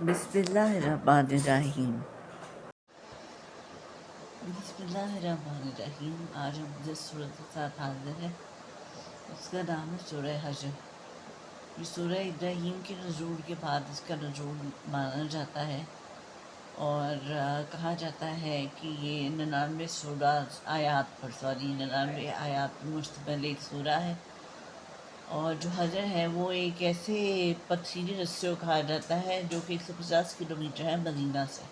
بسم اللہ الرحمن الرحیم۔ بسم اللہ الرحمن الرحیم۔ آج ہم جس سورت کے ساتھ حاضر ہیں اس کا نام ہے سورہ حجر۔ یہ سورہ ابراہیم کے نزول کے بعد اس کا نزول مانا جاتا ہے اور کہا جاتا ہے کہ یہ 99 آیات پر مشتمل ایک سورہ ہے، اور جو حجر ہے وہ ایک ایسے پتھریلی رسے کو کہا جاتا ہے جو کہ 150 کلومیٹر ہے مدینہ سے۔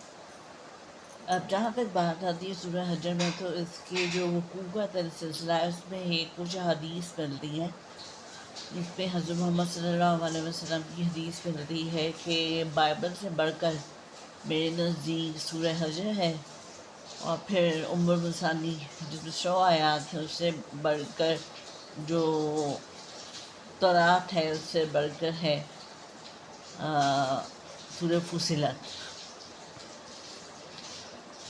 اب جہاں تک بات آتی ہے سورہ حجر میں، تو اس کے جو وقوع کا سلسلہ ہے اس میں ایک کچھ حدیث ملتی ہے جس پہ حضرت محمد صلی اللہ علیہ وسلم کی حدیث ملتی ہے کہ بائبل سے بڑھ کر میرے نزدیک سورہ حجر ہے، اور پھر المثانی جس میں 100 آیات ہے اس سے بڑھ کر جو تورات ہے اس سے بڑھ کر ہے سورہ فصلت۔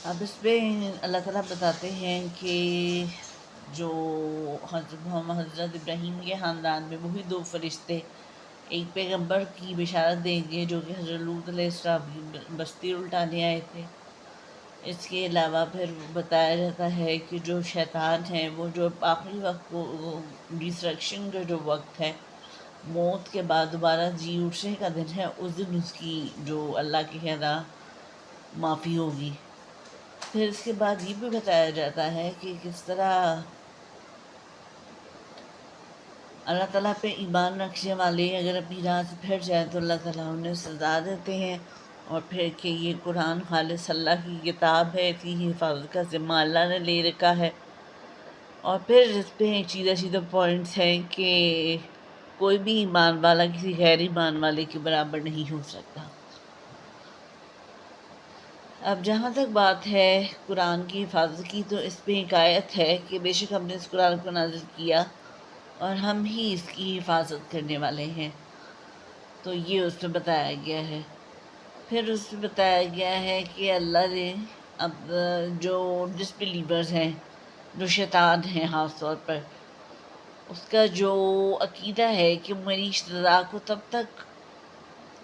اب اس میں اللہ تعالیٰ بتاتے ہیں کہ جو حضرت ابراہیم کے خاندان میں وہی 2 فرشتے ایک پیغمبر کی بشارت دیں گے جو کہ حضرت لوط علیہ السلام کی بستی الٹانے آئے تھے۔ اس کے علاوہ پھر بتایا جاتا ہے کہ جو شیطان ہے وہ جو آخری وقت کو ریسرکشن کا جو وقت ہے، موت کے بعد دوبارہ جی اٹھنے کا دن ہے، اس دن اس کی جو اللہ کی خدا معافی ہوگی۔ پھر اس کے بعد یہ بھی بتایا جاتا ہے کہ کس طرح اللہ تعالیٰ پہ ایمان رکھنے والے اگر اپنی راہ سے پھر جائیں تو اللہ تعالیٰ انہیں سزا دیتے ہیں، اور پھر کہ یہ قرآن خالص اللہ کی کتاب ہے، اس کی حفاظت کا ذمہ اللہ نے لے رکھا ہے۔ اور پھر اس پہ ایک سیدھا پوائنٹس ہیں کہ کوئی بھی ایمان والا کسی غیر ایمان والے کے برابر نہیں ہو سکتا۔ اب جہاں تک بات ہے قرآن کی حفاظت کی، تو اس میں ایک آیت ہے کہ بے شک ہم نے اس قرآن کو نازل کیا اور ہم ہی اس کی حفاظت کرنے والے ہیں، تو یہ اس میں بتایا گیا ہے۔ پھر اس میں بتایا گیا ہے کہ اللہ نے اب جو ڈس بلیورز ہیں، جو شیطان ہیں خاص طور پر، اس کا جو عقیدہ ہے کہ میری سزا کو تب تک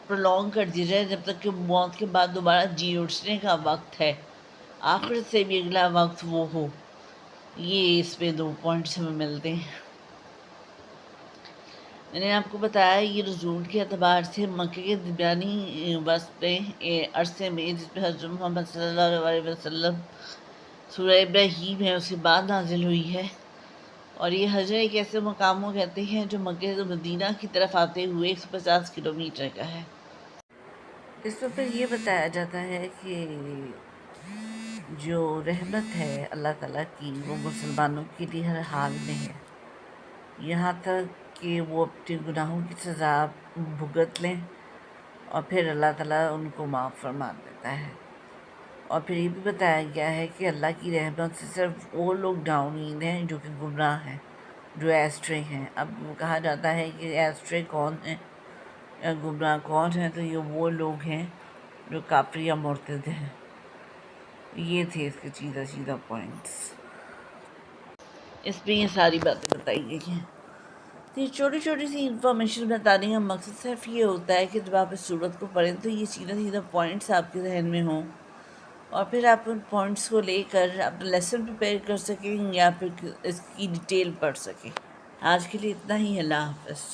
پرولونگ کر دی جائے جب تک کہ موت کے بعد دوبارہ جی اٹھنے کا وقت ہے، آخرت سے بھی اگلا وقت وہ ہو۔ یہ اس میں 2 پوائنٹس ہمیں ملتے ہیں۔ میں نے آپ کو بتایا یہ نزول کے اعتبار سے مکے کے درمیانی وسط میں عرصے میں جس میں حضرت محمد صلی اللہ علیہ وسلم سورہ ابراہیم ہے اس کے بعد نازل ہوئی ہے، اور یہ حجر ایک ایسے مقام کو کہتے ہیں جو مکے سے مدینہ کی طرف آتے ہوئے 150 کلومیٹر کا ہے۔ اس میں پھر یہ بتایا جاتا ہے کہ جو رحمت ہے اللہ تعالیٰ کی وہ مسلمانوں کے لیے ہر حال میں ہے، یہاں تک کہ وہ اپنے گناہوں کی سزا بھگت لیں اور پھر اللہ تعالیٰ ان کو معاف فرما دیتا ہے۔ اور پھر یہ بھی بتایا گیا ہے کہ اللہ کی رحمت سے صرف وہ لوگ ڈاؤن ہیں جو کہ گمراہ ہیں، جو ایسٹرے ہیں۔ اب کہا جاتا ہے کہ ایسٹرے کون ہیں یا گمراہ کون ہیں، تو یہ وہ لوگ ہیں جو کافر یا مرتد ہیں۔ یہ تھے اس کے سیدھا پوائنٹس، اس میں یہ ساری باتیں بتائی گئی ہیں۔ تو یہ چھوٹی سی انفارمیشن بتانے کا مقصد صرف یہ ہوتا ہے کہ جب آپ اس صورت کو پڑھیں تو یہ سیدھا پوائنٹس آپ کے ذہن میں ہوں، اور پھر آپ ان پوائنٹس کو لے کر اپنا لیسن پریپیئر کر سکیں یا پھر اس کی ڈیٹیل پڑھ سکیں۔ آج کے لیے اتنا ہی، اللہ حافظ۔